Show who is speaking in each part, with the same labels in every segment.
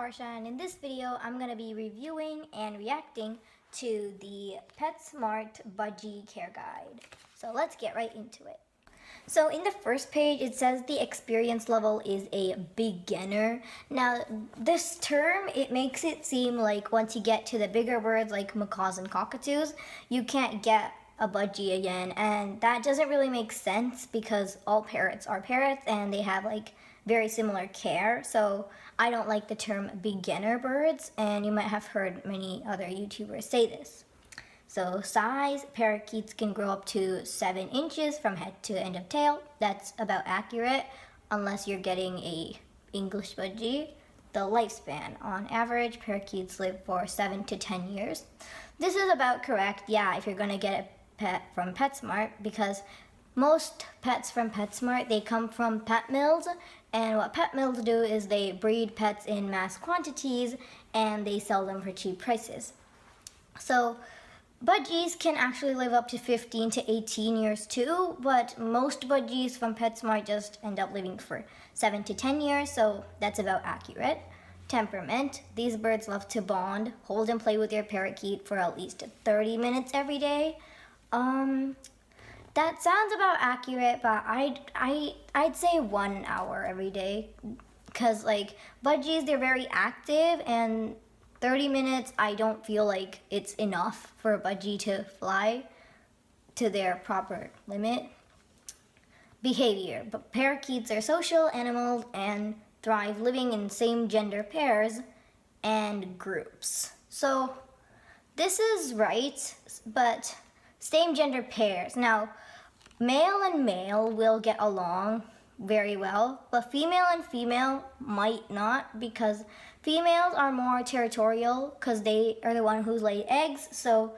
Speaker 1: Harsha, and in this video I'm going to be reviewing and reacting to the Petsmart Budgie care guide. So let's get right into it. So in the first page it says the experience level is a beginner. Now this term, it makes it seem like once you get to the bigger birds like macaws and cockatoos, you can't get a budgie again, and that doesn't really make sense because all parrots are parrots and they have like very similar care. So I don't like the term beginner birds, and you might have heard many other YouTubers say this. So size, parakeets can grow up to 7 inches from head to end of tail. That's about accurate unless you're getting a English budgie. The lifespan, on average, parakeets live for 7 to 10 years. This is about correct, yeah, if you're gonna get a pet from Petsmart, because most pets from Petsmart, they come from pet mills, and what pet mills do is they breed pets in mass quantities and they sell them for cheap prices. So budgies can actually live up to 15 to 18 years too, but most budgies from Petsmart just end up living for 7 to 10 years, so that's about accurate. Temperament, these birds love to bond, hold and play with their parakeet for at least 30 minutes every day. That sounds about accurate, but I'd say 1 hour every day, because like budgies, they're very active, and 30 minutes I don't feel like it's enough for a budgie to fly to their proper limit. Behavior, but parakeets are social animals and thrive living in same gender pairs and groups. So this is right, but same gender pairs. Now, male and male will get along very well, but female and female might not, because females are more territorial because they are the one who's laid eggs, so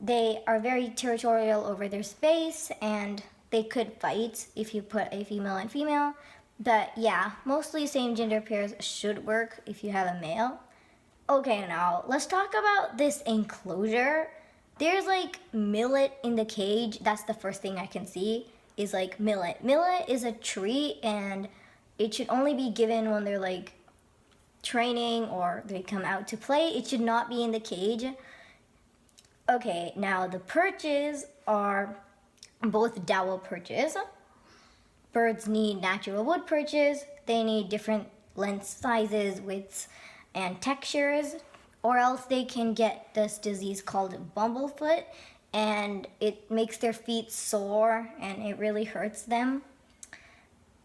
Speaker 1: they are very territorial over their space and they could fight if you put a female and female. But yeah, mostly same gender pairs should work if you have a male. Okay, now let's talk about this enclosure. There's like millet in the cage. That's the first thing I can see is like millet. Millet is a treat and it should only be given when they're like training or they come out to play. It should not be in the cage. Okay, now the perches are both dowel perches. Birds need natural wood perches. They need different lengths, sizes, widths, and textures, or else they can get this disease called bumblefoot, and it makes their feet sore and it really hurts them.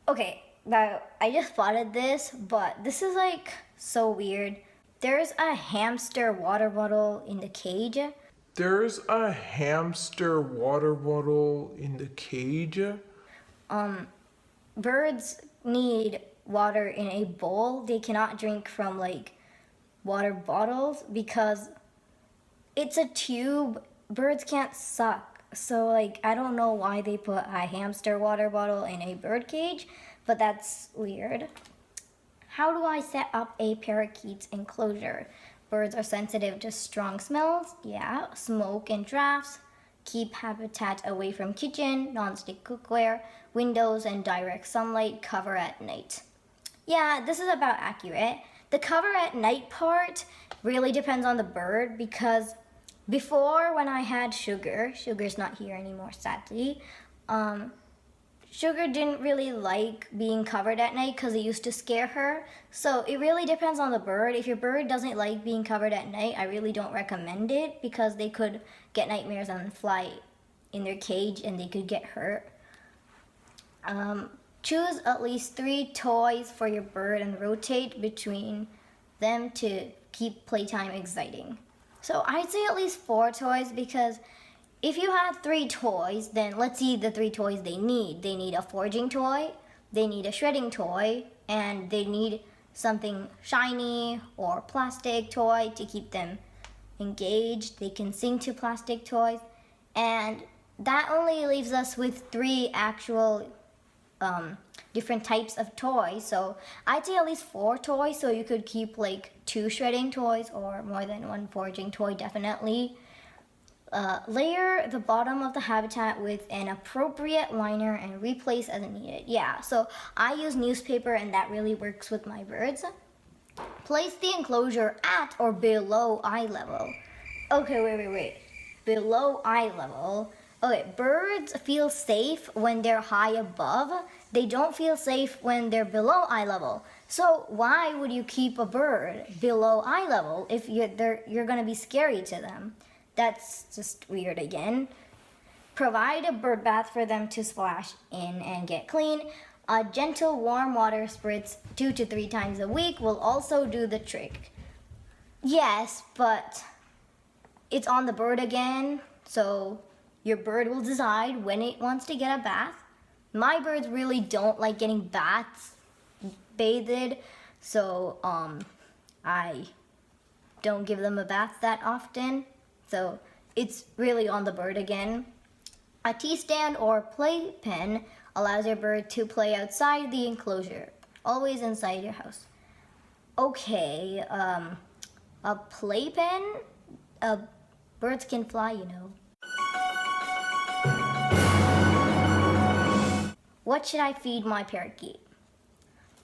Speaker 1: Okay, now I just spotted this, but this is like so weird. There's a hamster water bottle in the cage.
Speaker 2: There's a hamster water bottle in the cage?
Speaker 1: Birds need water in a bowl. They cannot drink from like water bottles because it's a tube. Birds can't suck. So like I don't know why they put a hamster water bottle in a bird cage, but that's weird. How do I set up a parakeet's enclosure? Birds are sensitive to strong smells. Yeah, smoke and drafts. Keep habitat away from kitchen, non-stick cookware, windows, and direct sunlight. Cover at night. Yeah, this is about accurate. The cover at night part really depends on the bird, because before, when I had Sugar's not here anymore sadly, Sugar didn't really like being covered at night because it used to scare her. So it really depends on the bird. If your bird doesn't like being covered at night, I really don't recommend it, because they could get nightmares and fly in their cage and they could get hurt. Choose at least 3 toys for your bird and rotate between them to keep playtime exciting. So I'd say at least 4 toys, because if you have 3 toys, then let's see the 3 toys they need. They need a foraging toy, they need a shredding toy, and they need something shiny or plastic toy to keep them engaged. They can sing to plastic toys, and that only leaves us with 3 actual different types of toys. So I'd say at least 4 toys, so you could keep like 2 shredding toys or more than 1 foraging toy definitely. Layer the bottom of the habitat with an appropriate liner and replace as needed. Yeah, so I use newspaper and that really works with my birds. place the enclosure at or below eye level. Okay, wait. Below eye level. Okay, birds feel safe when they're high above. They don't feel safe when they're below eye level. So why would you keep a bird below eye level if you're gonna be scary to them? That's just weird again. Provide a bird bath for them to splash in and get clean. A gentle warm water spritz 2 to 3 times a week will also do the trick. Yes, but it's on the bird again, so your bird will decide when it wants to get a bath. My birds really don't like getting bathed, so I don't give them a bath that often. So it's really on the bird again. A tea stand or playpen allows your bird to play outside the enclosure, always inside your house. Okay, a playpen? Birds can fly, you know. What should I feed my parakeet?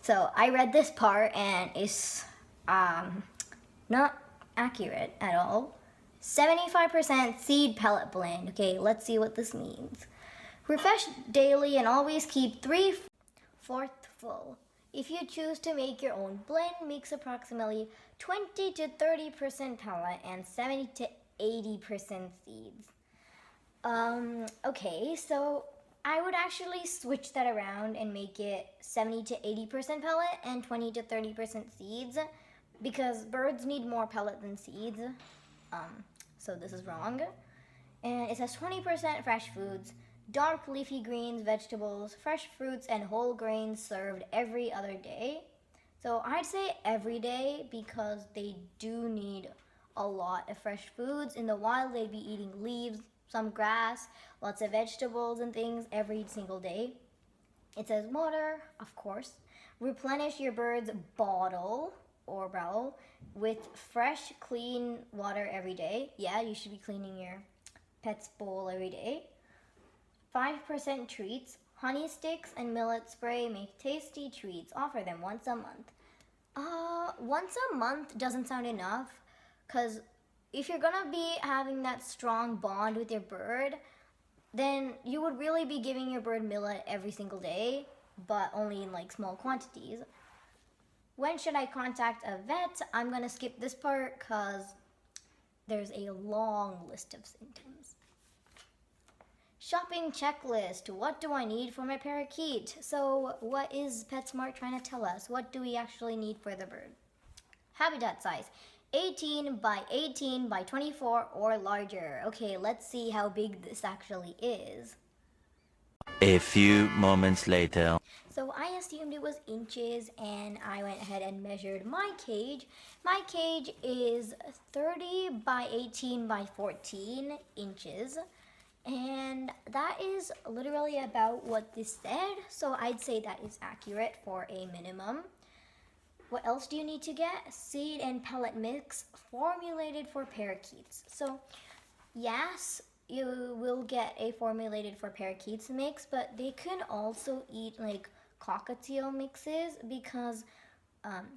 Speaker 1: So I read this part and it's not accurate at all. 75% seed pellet blend. Okay, let's see what this means. Refresh daily and always keep 3/4 full. If you choose to make your own blend, mix approximately 20 to 30% pellet and 70 to 80% seeds. Okay, so I would actually switch that around and make it 70 to 80% pellet and 20 to 30% seeds because birds need more pellet than seeds. So this is wrong. And it says 20% fresh foods, dark leafy greens, vegetables, fresh fruits, and whole grains served every other day. So I'd say every day because they do need a lot of fresh foods. In the wild, they'd be eating leaves, some grass, lots of vegetables and things every single day. It says water, of course. Replenish your bird's bottle or barrel with fresh, clean water every day. Yeah, you should be cleaning your pet's bowl every day. 5% treats. Honey sticks and millet spray make tasty treats. Offer them once a month. Once a month doesn't sound enough because if you're gonna be having that strong bond with your bird, then you would really be giving your bird millet every single day, but only in like small quantities. When should I contact a vet? I'm gonna skip this part because there's a long list of symptoms. Shopping checklist. What do I need for my parakeet? So what is Petsmart trying to tell us? What do we actually need for the bird? Habitat size. 18 by 18 by 24 or larger. Okay, let's see how big this actually is.
Speaker 3: A few moments later.
Speaker 1: So I assumed it was inches and I went ahead and measured my cage. My cage is 30 by 18 by 14 inches. And that is literally about what this said. So I'd say that is accurate for a minimum. What else do you need to get? Seed and pellet mix formulated for parakeets. So yes, you will get a formulated for parakeets mix, but they can also eat like cockatiel mixes because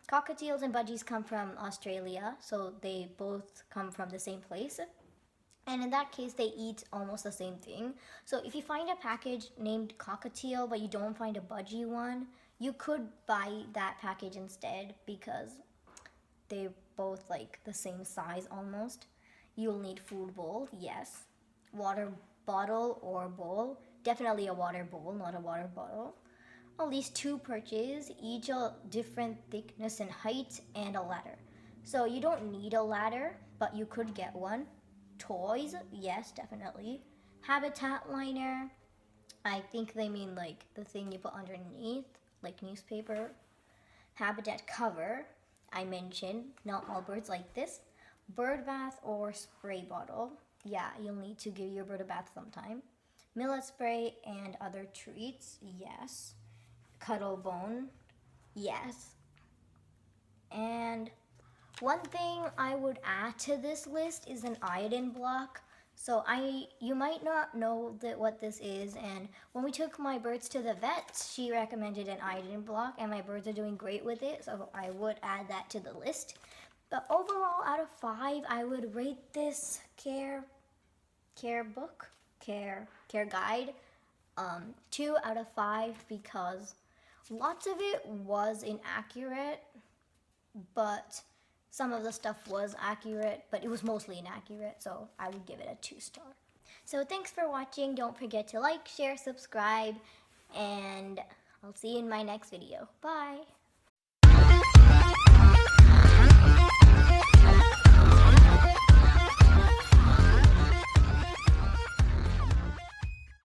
Speaker 1: cockatiels and budgies come from Australia, so they both come from the same place. And in that case, they eat almost the same thing. So if you find a package named cockatiel, but you don't find a budgie one, you could buy that package instead because they're both like the same size almost. You'll need food bowl, yes. Water bottle or bowl. Definitely a water bowl, not a water bottle. At least 2 perches, each a different thickness and height, and a ladder. So you don't need a ladder, but you could get one. Toys, yes, definitely. Habitat liner, I think they mean like the thing you put underneath, like newspaper. Habitat cover, I mentioned, not all birds like this. Bird bath or spray bottle, yeah, you'll need to give your bird a bath sometime. Millet spray and other treats, yes. Cuddle bone, yes. And one thing I would add to this list is an iodine block. So you might not know what this is, and when we took my birds to the vet, she recommended an iodine block, and my birds are doing great with it, so I would add that to the list. But overall, out of 5, I would rate this care guide 2 out of 5 because lots of it was inaccurate, but some of the stuff was accurate, but it was mostly inaccurate, so I would give it a 2-star. So thanks for watching. Don't forget to like, share, subscribe, and I'll see you in my next video. Bye!